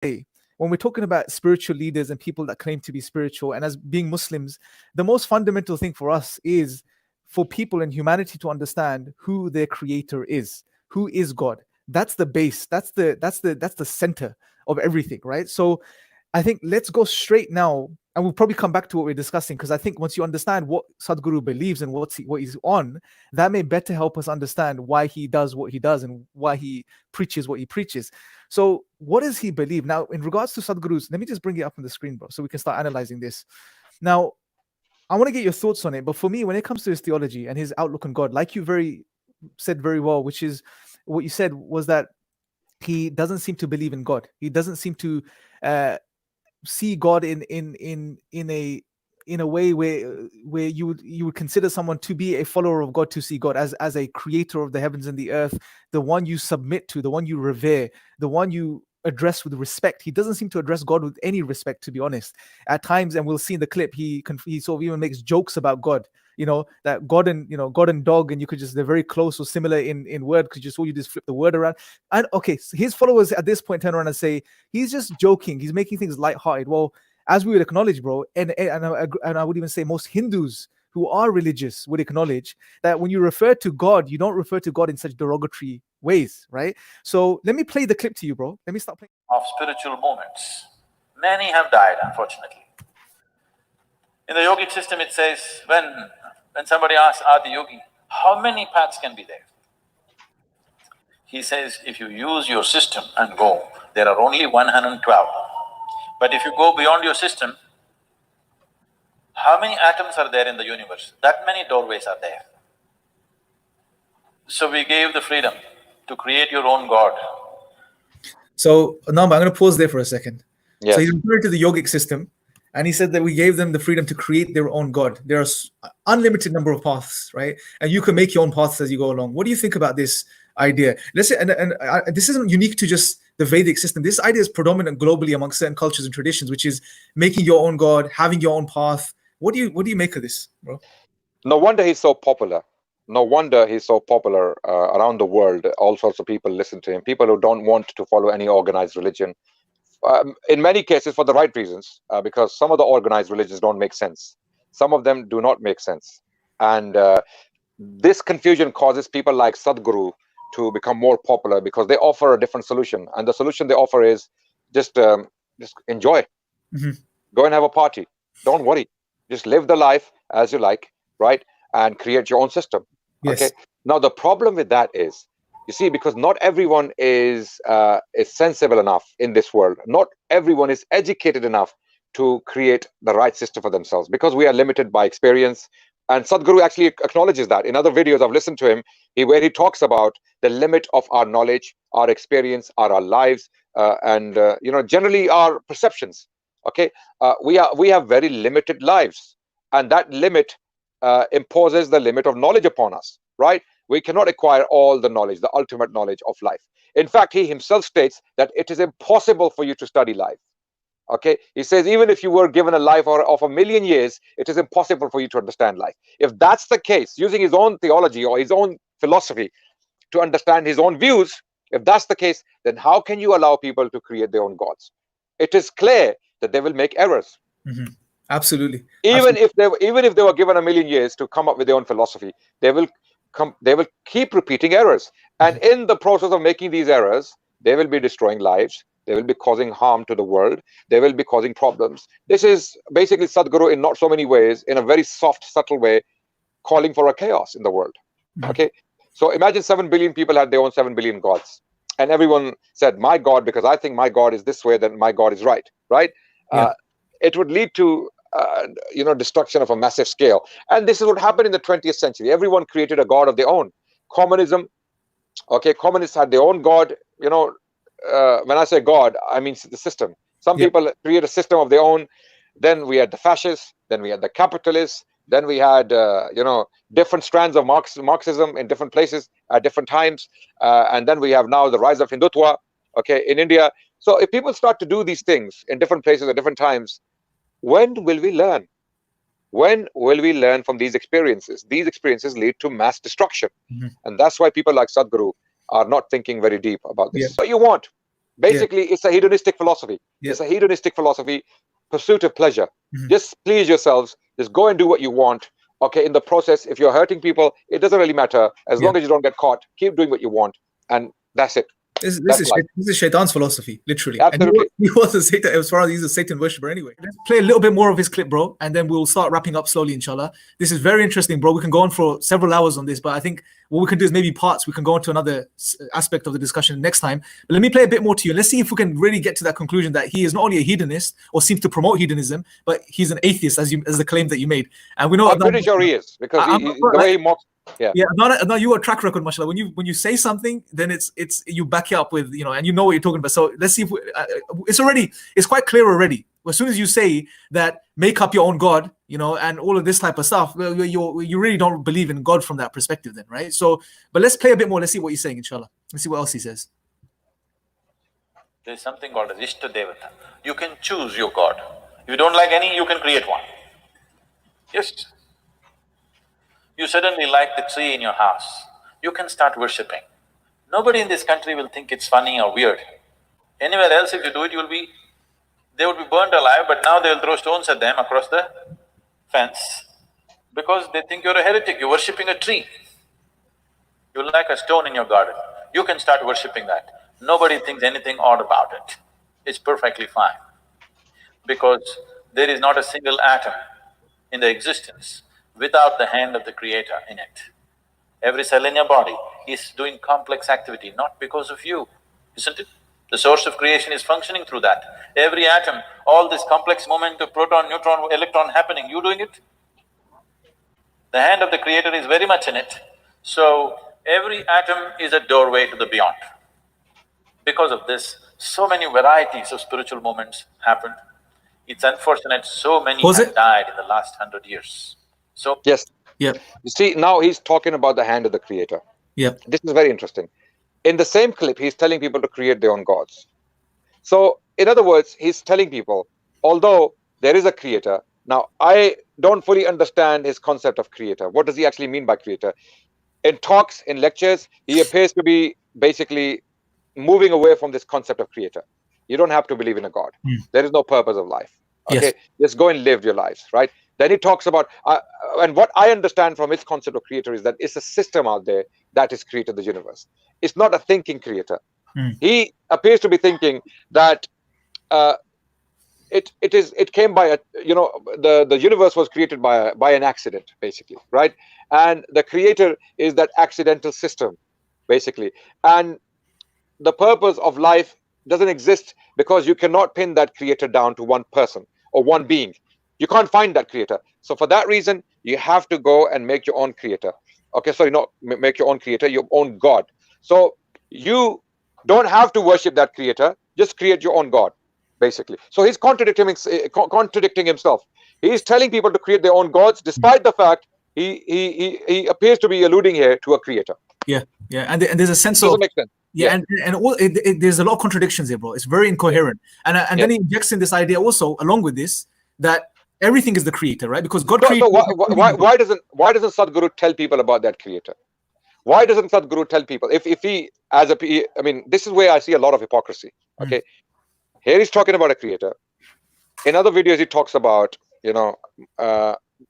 Hey, when we're talking about spiritual leaders and people that claim to be spiritual, and as being Muslims, the most fundamental thing for us is for people in humanity to understand who their creator is, who is God. That's the base. That's the center of everything, right? So I think let's go straight now, and we'll probably come back to what we're discussing, because I think once you understand what Sadhguru believes and what he's on, that may better help us understand why he does what he does and why he preaches what he preaches. So, what does he believe now in regards to Sadhguru's? Let me just bring it up on the screen, bro, so we can start analyzing this. Now, I want to get your thoughts on it, but for me, when it comes to his theology and his outlook on God, like you said very well, which is what you said was that he doesn't seem to believe in God. He doesn't seem to see God in a way where you would consider someone to be a follower of God, to see God as a creator of the heavens and the earth, the one you submit to, the one you revere, the one you address with respect. He doesn't seem to address God with any respect, to be honest. At times, and we'll see in the clip, he sort of even makes jokes about God. That God and dog, and they're very close or similar in word, because you just flip the word around. And okay, so his followers at this point turn around and say he's just joking, he's making things lighthearted. Well, as we would acknowledge, bro, and I would even say most Hindus who are religious would acknowledge that when you refer to God, you don't refer to God in such derogatory ways, right? So let me play the clip to you, bro. Let me start playing. Of spiritual movements. Many have died, unfortunately. In the yogic system, it says, when somebody asks Adi Yogi, how many paths can be there? He says, if you use your system and go, there are only 112. But if you go beyond your system, how many atoms are there in the universe? That many doorways are there. So we gave the freedom to create your own God. So, Namba, I'm going to pause there for a second. Yes. So he's referring to the yogic system, and he said that we gave them the freedom to create their own God. There are unlimited number of paths, right? And you can make your own paths as you go along. What do you think about this idea? Let's say, this isn't unique to just the Vedic system. This idea is predominant globally among certain cultures and traditions, which is making your own God, having your own path. What do you make of this, bro? No wonder he's so popular. No wonder he's so popular around the world. All sorts of people listen to him. People who don't want to follow any organized religion. In many cases for the right reasons, because some of the organized religions don't make sense. Some of them do not make sense. And this confusion causes people like Sadhguru to become more popular because they offer a different solution. And the solution they offer is just enjoy. Mm-hmm. Go and have a party. Don't worry. Just live the life as you like, right? And create your own system. Yes. Okay. Now, the problem with that is, you see, because not everyone is sensible enough in this world. Not everyone is educated enough to create the right system for themselves, because we are limited by experience. And Sadhguru actually acknowledges that. In other videos I've listened to him, where he talks about the limit of our knowledge, our experience, our lives, and generally our perceptions. Okay, we have very limited lives, and that limit imposes the limit of knowledge upon us, right? We cannot acquire all the knowledge, the ultimate knowledge of life. In fact, he himself states that it is impossible for you to study life. Okay, he says even if you were given a life of 1,000,000 years, it is impossible for you to understand life. If that's the case, using his own theology or his own philosophy to understand his own views, if that's the case, then how can you allow people to create their own gods? It is clear that they will make errors. Mm-hmm. Absolutely. Even if they were given 1,000,000 years to come up with their own philosophy, they will keep repeating errors. And in the process of making these errors, they will be destroying lives. They will be causing harm to the world. They will be causing problems. This is basically Sadhguru in not so many ways, in a very soft, subtle way, calling for a chaos in the world. Okay. So imagine 7 billion people had their own 7 billion gods. And everyone said, my God, because I think my God is this way, then my God is right. Right? Yeah. It would lead to destruction of a massive scale. And this is what happened in the 20th century. Everyone created a god of their own. Communism, okay, communists had their own god. When I say god, I mean the system. Some people create a system of their own. Then we had the fascists, then we had the capitalists, then we had different strands of Marxism in different places at different times, and then we have now the rise of Hindutva, okay, in India. So if people start to do these things in different places at different times, when will we learn? When will we learn from these experiences? These experiences lead to mass destruction. And that's why people like Sadhguru are not thinking very deep about this. What you want, Basically, it's a hedonistic philosophy. Yeah. It's a hedonistic philosophy, pursuit of pleasure. Mhm. Just please yourselves. Just go and do what you want. Okay, in the process, if you're hurting people, it doesn't really matter. As Yeah. long as you don't get caught, keep doing what you want. And that's it. This That's is life. this is Shaitan's philosophy, literally. Absolutely. And he was a Satan, as far as he's a Satan worshiper anyway. Let's play a little bit more of his clip, bro, and then we'll start wrapping up slowly, inshallah. This is very interesting, bro. We can go on for several hours on this, but I think what we can do is maybe parts. We can go on to another aspect of the discussion next time. But let me play a bit more to you. Let's see if we can really get to that conclusion that he is not only a hedonist or seems to promote hedonism, but he's an atheist, as the claim that you made. And we know I'm pretty sure he is, because the way he mocks. Yeah. No, you have a track record, mashallah. When you say something, then it's you back it up with, and you know what you're talking about. So let's see if it's quite clear already. As soon as you say that, make up your own God, and all of this type of stuff, you really don't believe in God from that perspective, then, right? So, but let's play a bit more. Let's see what he's saying, inshallah. Let's see what else he says. There's something called as Ishta Devata. You can choose your God. If you don't like any, you can create one. Yes. You suddenly like the tree in your house, you can start worshipping. Nobody in this country will think it's funny or weird. Anywhere else, if you do it, they would be burned alive, but now they'll throw stones at them across the fence because they think you're a heretic, you're worshipping a tree. You like a stone in your garden, you can start worshipping that. Nobody thinks anything odd about it. It's perfectly fine because there is not a single atom in the existence without the hand of the Creator in it. Every cell in your body is doing complex activity, not because of you, isn't it? The source of creation is functioning through that. Every atom, all this complex movement of proton, neutron, electron happening, you doing it? The hand of the Creator is very much in it. So, every atom is a doorway to the beyond. Because of this, so many varieties of spiritual movements happened. It's unfortunate so many have died in the last 100 years. So yes. Yeah. You see, now he's talking about the hand of the Creator. Yeah. This is very interesting. In the same clip, he's telling people to create their own gods. So, in other words, he's telling people, although there is a Creator, now I don't fully understand his concept of Creator. What does he actually mean by Creator? In talks, in lectures, he appears to be basically moving away from this concept of Creator. You don't have to believe in a God. There is no purpose of life. Okay, yes. Just go and live your lives, right? Then he talks about, and what I understand from his concept of Creator is that it's a system out there that has created the universe. It's not a thinking Creator. He appears to be thinking that it came by the universe was created by an accident, basically, right? And the Creator is that accidental system, basically. And the purpose of life doesn't exist because you cannot pin that Creator down to one person or one being. You can't find that Creator. So for that reason, you have to go and make your own Creator. Okay, sorry, not make your own Creator, your own God. So you don't have to worship that Creator, just create your own God, basically. So he's contradicting himself. He's telling people to create their own gods, despite the fact he appears to be alluding here to a Creator. Yeah, and there's a sense Doesn't of make sense. Yeah, and all there's a lot of contradictions here, bro. It's very incoherent, and then he injects in this idea also along with this that everything is the Creator, right? Because God created. So why doesn't Sadhguru tell people about that Creator? Why doesn't Sadhguru tell people if he I mean, this is where I see a lot of hypocrisy. Okay, here he's talking about a Creator. In other videos he talks about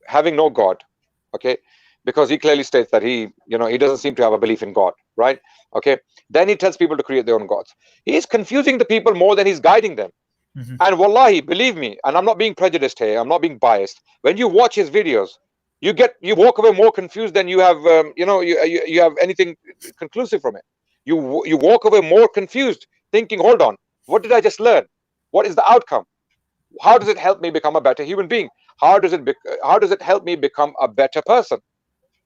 having no God. Okay, because he clearly states that he doesn't seem to have a belief in God, right? Okay, then he tells people to create their own gods. He's confusing the people more than he's guiding them. And wallahi, believe me, and I'm not being prejudiced here, I'm not being biased, when you watch his videos, you walk away more confused than you have you have anything conclusive from it. You walk away more confused, thinking, hold on, what did I just learn? What is the outcome? How does it help me become a better human being? How does it help me become a better person?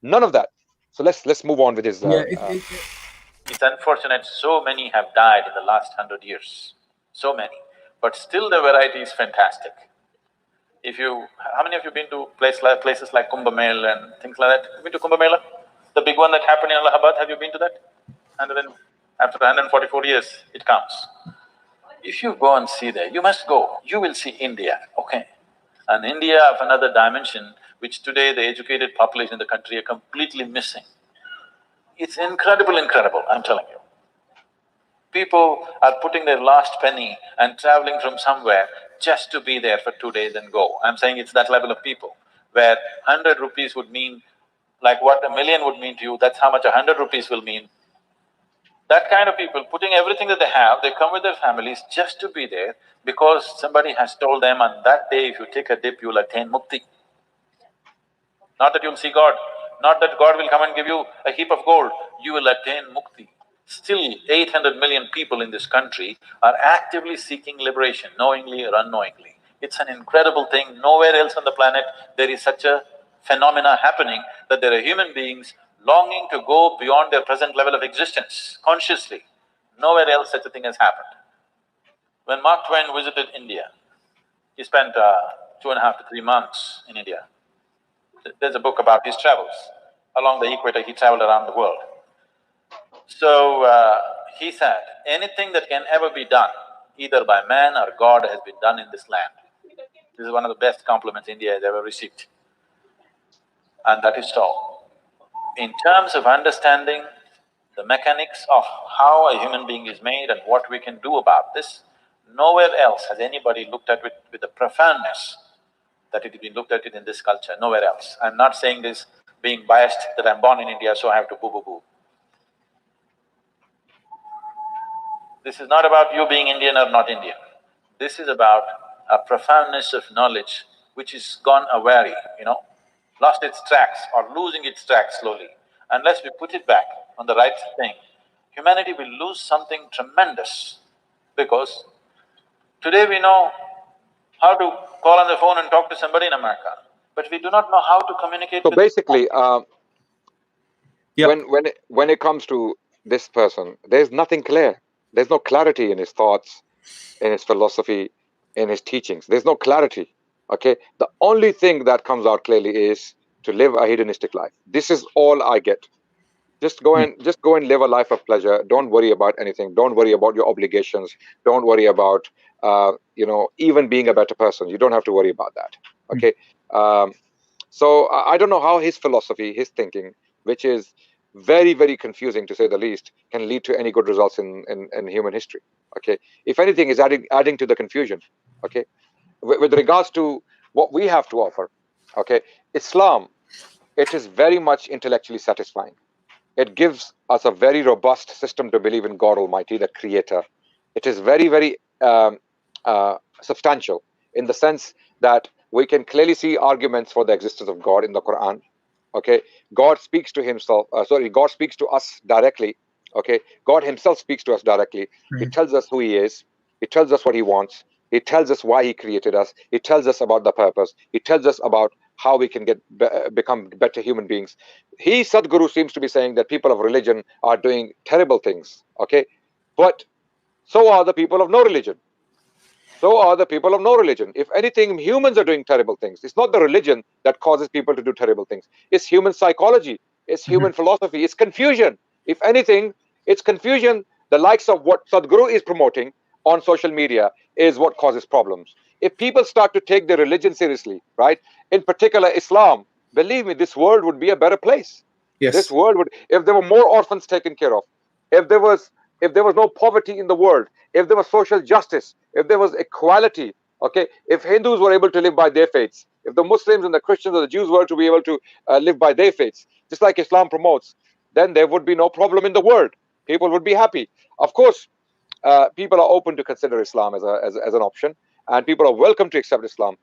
None of that. So let's move on with his It's unfortunate so many have died in the last 100 years. So many. But still the variety is fantastic. How many of you been to places like Kumbh Mela and things like that? Been to Kumbh Mela? The big one that happened in Allahabad, have you been to that? And then after 144 years, it comes. If you go and see there, you must go. You will see India, okay? An India of another dimension, which today the educated population in the country are completely missing. It's incredible, I'm telling you. People are putting their last penny and traveling from somewhere just to be there for 2 days and go. I'm saying it's that level of people, where 100 rupees would mean like what a million would mean to you, that's how much 100 rupees will mean. That kind of people, putting everything that they have, they come with their families just to be there because somebody has told them on that day if you take a dip, you'll attain mukti. Not that you'll see God, not that God will come and give you a heap of gold, you will attain mukti. Still, 800 million people in this country are actively seeking liberation, knowingly or unknowingly. It's an incredible thing. Nowhere else on the planet there is such a phenomena happening that there are human beings longing to go beyond their present level of existence consciously. Nowhere else such a thing has happened. When Mark Twain visited India, he spent 2.5 to 3 months in India. There's a book about his travels. Along the equator, he traveled around the world. So, he said, anything that can ever be done, either by man or God, has been done in this land. This is one of the best compliments India has ever received. And that is so. In terms of understanding the mechanics of how a human being is made and what we can do about this, nowhere else has anybody looked at it with the profoundness that it has been looked at it in this culture, nowhere else. I'm not saying this being biased that I'm born in India, so I have to boo-boo-boo. This is not about you being Indian or not Indian. This is about a profoundness of knowledge which is gone awry, lost its tracks or losing its tracks slowly. Unless we put it back on the right thing, humanity will lose something tremendous. Because today we know how to call on the phone and talk to somebody in America, but we do not know how to communicate So with… basically, Yep. when it comes to this person, there's nothing clear. There's no clarity in his thoughts, in his philosophy, in his teachings. There's no clarity. Okay, the only thing that comes out clearly is to live a hedonistic life. This is all I get. Just go Yeah. and live a life of pleasure. Don't worry about anything. Don't worry about your obligations. Don't worry about even being a better person. You don't have to worry about that. Okay. So I don't know how his philosophy, his thinking, which is very, very confusing to say the least, can lead to any good results in human history. Okay. If anything, is adding to the confusion. Okay. With regards to what we have to offer, okay, Islam, it is very much intellectually satisfying. It gives us a very robust system to believe in God Almighty, the Creator. It is very, very substantial in the sense that we can clearly see arguments for the existence of God in the Quran. Okay, God speaks to himself. God speaks to us directly. Okay, God Himself speaks to us directly. He tells us who He is. He tells us what He wants. He tells us why He created us. He tells us about the purpose. He tells us about how we can become better human beings. Sadhguru, seems to be saying that people of religion are doing terrible things. Okay, but so are the people of no religion. So are the people of no religion. If anything, humans are doing terrible things. It's not the religion that causes people to do terrible things. It's human psychology. It's human philosophy. It's confusion. If anything, it's confusion. The likes of what Sadhguru is promoting on social media is what causes problems. If people start to take their religion seriously, right? In particular, Islam, believe me, this world would be a better place. Yes. This world would, if there were more orphans taken care of, if there was no poverty in the world, if there was social justice, if there was equality, okay, if Hindus were able to live by their faiths, if the Muslims and the Christians or the Jews were to be able to live by their faiths, just like Islam promotes, then there would be no problem in the world. People would be happy. Of course, people are open to consider Islam as an option, and people are welcome to accept Islam.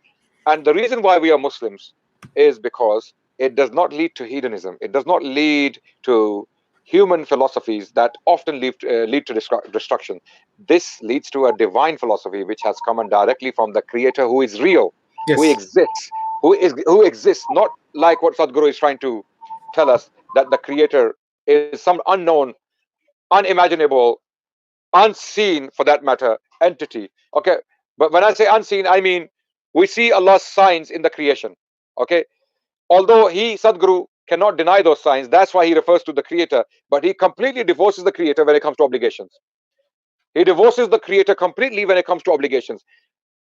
And the reason why we are Muslims is because it does not lead to hedonism. It does not lead to human philosophies that often lead to destruction. This leads to a divine philosophy which has come directly from the Creator, who is real, Yes. who exists, not like what Sadhguru is trying to tell us, that the Creator is some unknown, unimaginable, unseen, for that matter, entity. Okay, but when I say unseen, I mean we see Allah's signs in the creation. Okay, although Sadhguru, cannot deny those signs, that's why he refers to the Creator, but he completely divorces the Creator when it comes to obligations. He divorces the Creator completely when it comes to obligations.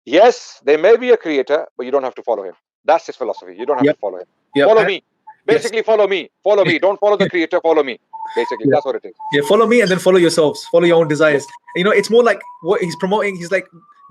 Yes, there may be a Creator, but you don't have to follow him. That's his philosophy. You don't have to follow him. Yep. Follow me. Basically, follow me. Follow me. Don't follow the Creator, follow me. Basically, Yeah. that's what it is. Yeah, follow me and then follow yourselves. Follow your own desires. You know, it's more like what he's promoting. He's like,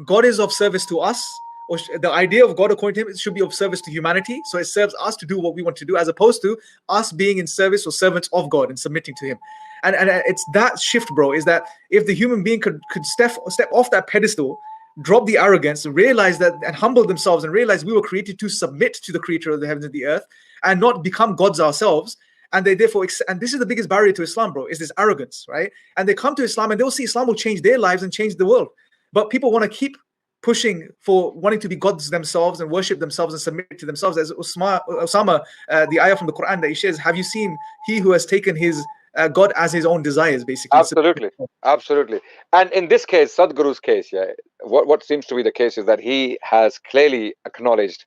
God is of service to us, or the idea of God, according to him, it should be of service to humanity. So it serves us to do what we want to do, as opposed to us being in service or servants of God and submitting to him. And it's that shift, bro. Is that if the human being could step off that pedestal, drop the arrogance, realize that, and humble themselves, and realize we were created to submit to the creator of the heavens and the earth, and not become gods ourselves. And they therefore, and this is the biggest barrier to Islam, bro, is this arrogance, right? And they come to Islam and they'll see Islam will change their lives and change the world. But people want to keep pushing for wanting to be gods themselves and worship themselves and submit to themselves. As Osama, the ayah from the Quran that he shares, have you seen he who has taken his God as his own desires, basically? Absolutely, absolutely. And in this case, Sadhguru's case, yeah, what seems to be the case is that he has clearly acknowledged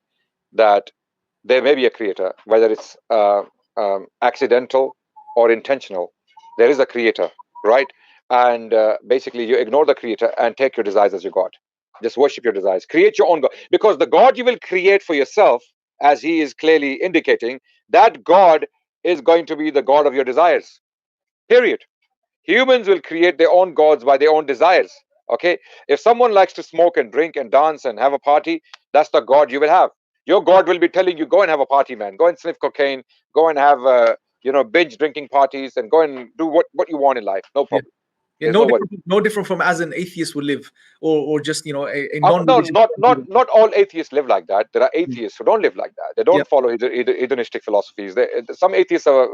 that there may be a creator, whether it's accidental or intentional. There is a creator, right? And basically, you ignore the creator and take your desires as your God. Just worship your desires. Create your own God, because the God you will create for yourself, as he is clearly indicating, that God is going to be the God of your desires. Period. Humans will create their own gods by their own desires. Okay, if someone likes to smoke and drink and dance and have a party, that's the God you will have. Your God will be telling you, go and have a party, man. Go and sniff cocaine. Go and have binge drinking parties, and go and do what you want in life. No problem. Yeah, no different from as an atheist would live, or just a non. No, not all atheists live like that. There are atheists who don't live like that. They don't follow either hedonistic philosophies. Some atheists are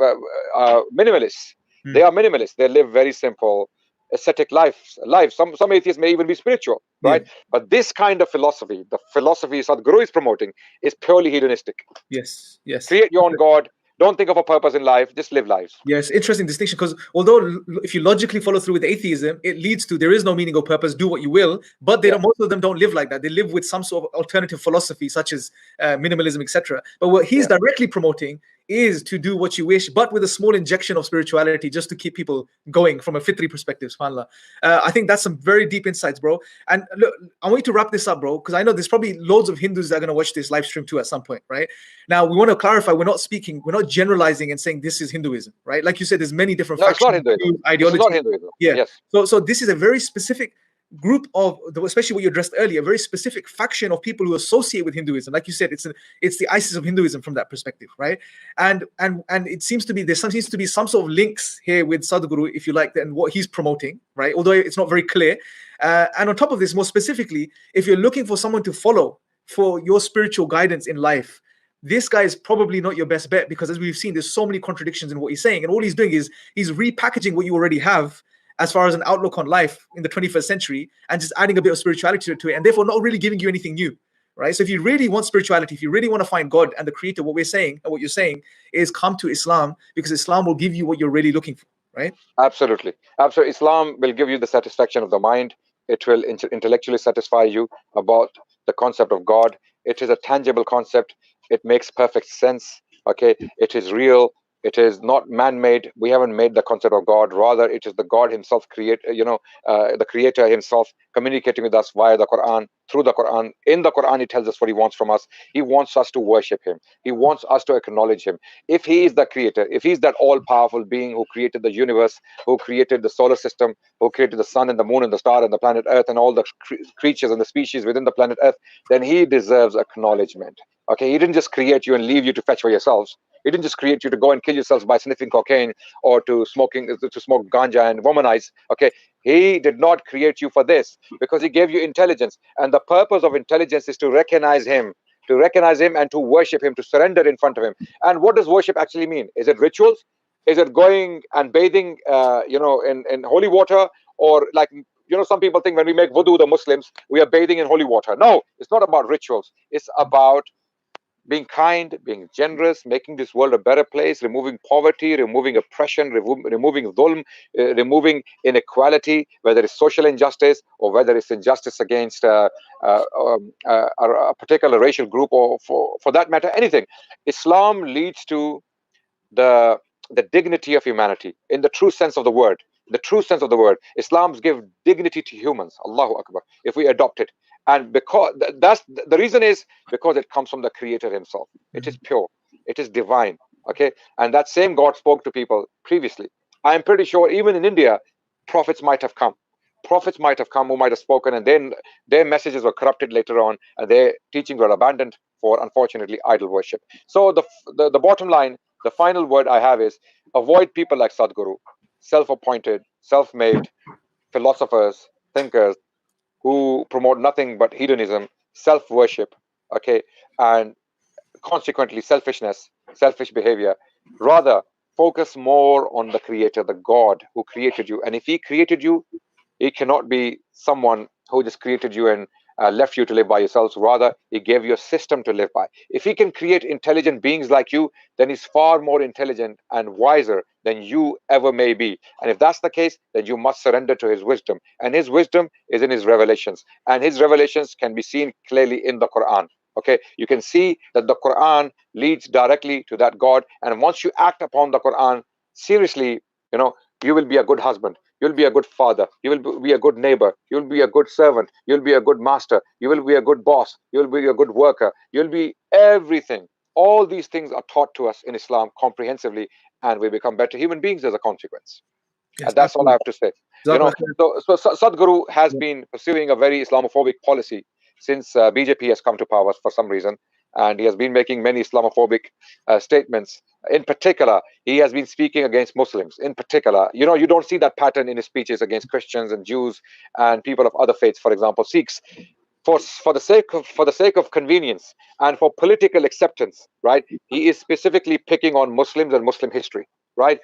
minimalists. They are minimalists. They live very simple, ascetic lives. Some atheists may even be spiritual, right? But this kind of philosophy, the philosophy Sadhguru is promoting, is purely hedonistic. Yes. Create your own God. Don't think of a purpose in life. Just live lives. Yes, interesting distinction, because although if you logically follow through with atheism, it leads to there is no meaning or purpose, do what you will, but most of them don't live like that. They live with some sort of alternative philosophy, such as minimalism, etc. But what he's directly promoting is to do what you wish, but with a small injection of spirituality, just to keep people going from a fitri perspective, subhanAllah. I think that's some very deep insights, bro. And look, I want you to wrap this up, bro, because I know there's probably loads of Hindus that are going to watch this live stream too at some point, right? Now, we want to clarify, we're not generalizing and saying this is Hinduism, right? Like you said, there's many different factions, ideologies. It's not Hinduism. Yeah. Yes. So this is a very specific group of, especially what you addressed earlier, a very specific faction of people who associate with Hinduism. Like you said, it's the ISIS of Hinduism from that perspective, right? And it seems to be seems to be some sort of links here with Sadhguru, if you like, and what he's promoting, right? Although it's not very clear. And on top of this, more specifically, if you're looking for someone to follow for your spiritual guidance in life, this guy is probably not your best bet, because as we've seen, there's so many contradictions in what he's saying, and all he's doing is he's repackaging what you already have as far as an outlook on life in the 21st century, and just adding a bit of spirituality to it, and therefore not really giving you anything new, right? So if you really want spirituality, if you really want to find God and the creator, what we're saying and what you're saying is come to Islam, because Islam will give you what you're really looking for, right? Absolutely. Islam will give you the satisfaction of the mind. It will intellectually satisfy you about the concept of God. It is a tangible concept. It makes perfect sense. Okay, it is real. It is not man-made. We haven't made the concept of God. Rather, it is the God himself, the creator himself communicating with us via the Quran, through the Quran. In the Quran, he tells us what he wants from us. He wants us to worship him. He wants us to acknowledge him. If he is the creator, if he's that all-powerful being who created the universe, who created the solar system, who created the sun and the moon and the star and the planet Earth and all the creatures and the species within the planet Earth, then he deserves acknowledgement. Okay, he didn't just create you and leave you to fetch for yourselves. He didn't just create you to go and kill yourselves by sniffing cocaine or to smoke ganja and womanize. Okay, he did not create you for this, because he gave you intelligence, and the purpose of intelligence is to recognize him and to worship him, to surrender in front of him. And what does worship actually mean? Is it rituals? Is it going and bathing, in holy water? Or like, some people think when we make wudu, the Muslims, we are bathing in holy water. No, it's not about rituals. It's about being kind, being generous, making this world a better place, removing poverty, removing oppression, removing dhulm, removing inequality, whether it's social injustice or whether it's injustice against a particular racial group, or for that matter, anything. Islam leads to the dignity of humanity in the true sense of the word. The true sense of the word. Islam's give dignity to humans. Allahu Akbar. If we adopt it. And because that's the reason is because it comes from the creator himself. It is pure. It is divine. Okay. And that same God spoke to people previously. I'm pretty sure even in India, prophets might have come. Prophets might have come who might have spoken, and then their messages were corrupted later on, and their teachings were abandoned for, unfortunately, idol worship. So the bottom line, the final word I have is avoid people like Sadhguru, self-appointed, self-made philosophers, thinkers who promote nothing but hedonism, self-worship, okay, and consequently selfishness, selfish behavior. Rather, focus more on the creator, the God who created you. And if he created you, he cannot be someone who just created you and left you to live by yourselves. Rather, he gave you a system to live by. If he can create intelligent beings like you, then he's far more intelligent and wiser than you ever may be. And if that's the case, then you must surrender to his wisdom. And his wisdom is in his revelations. And his revelations can be seen clearly in the Quran. Okay, you can see that the Quran leads directly to that God. And once you act upon the Quran seriously, you will be a good husband. You'll be a good father. You will be a good neighbor. You'll be a good servant. You'll be a good master. You will be a good boss. You'll be a good worker. You'll be everything. All these things are taught to us in Islam comprehensively, and we become better human beings as a consequence. Yes, And that's all I have to say. So Sadhguru has been pursuing a very Islamophobic policy since BJP has come to power for some reason, and he has been making many Islamophobic statements. In particular, he has been speaking against Muslims. In particular, you don't see that pattern in his speeches against Christians and Jews and people of other faiths, for example, Sikhs. For the sake of convenience and for political acceptance, right? He is specifically picking on Muslims and Muslim history, right?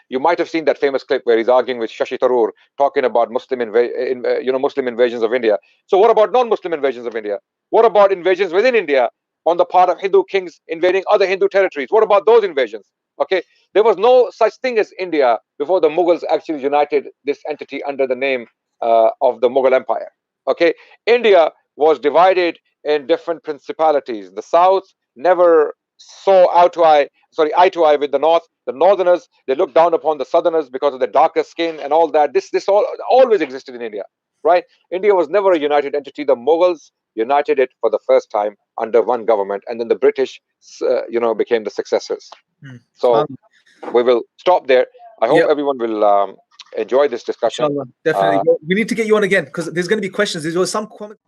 You might have seen that famous clip where he's arguing with Shashi Tharoor, talking about Muslim invasions of India. So what about non-Muslim invasions of India? What about invasions within India on the part of Hindu kings invading other Hindu territories? What about those invasions? Okay, there was no such thing as India before the Mughals actually united this entity under the name of the Mughal Empire. Okay, India was divided in different principalities. The south never saw eye to eye with the north. The northerners, they looked down upon the southerners because of their darker skin and all that. This all always existed in India, right? India was never a united entity. The Mughals united it for the first time under one government, and then the British became the successors. So we will stop there. I hope everyone will enjoy this discussion. Inshallah, definitely. We need to get you on again because there's going to be questions. There was some comments.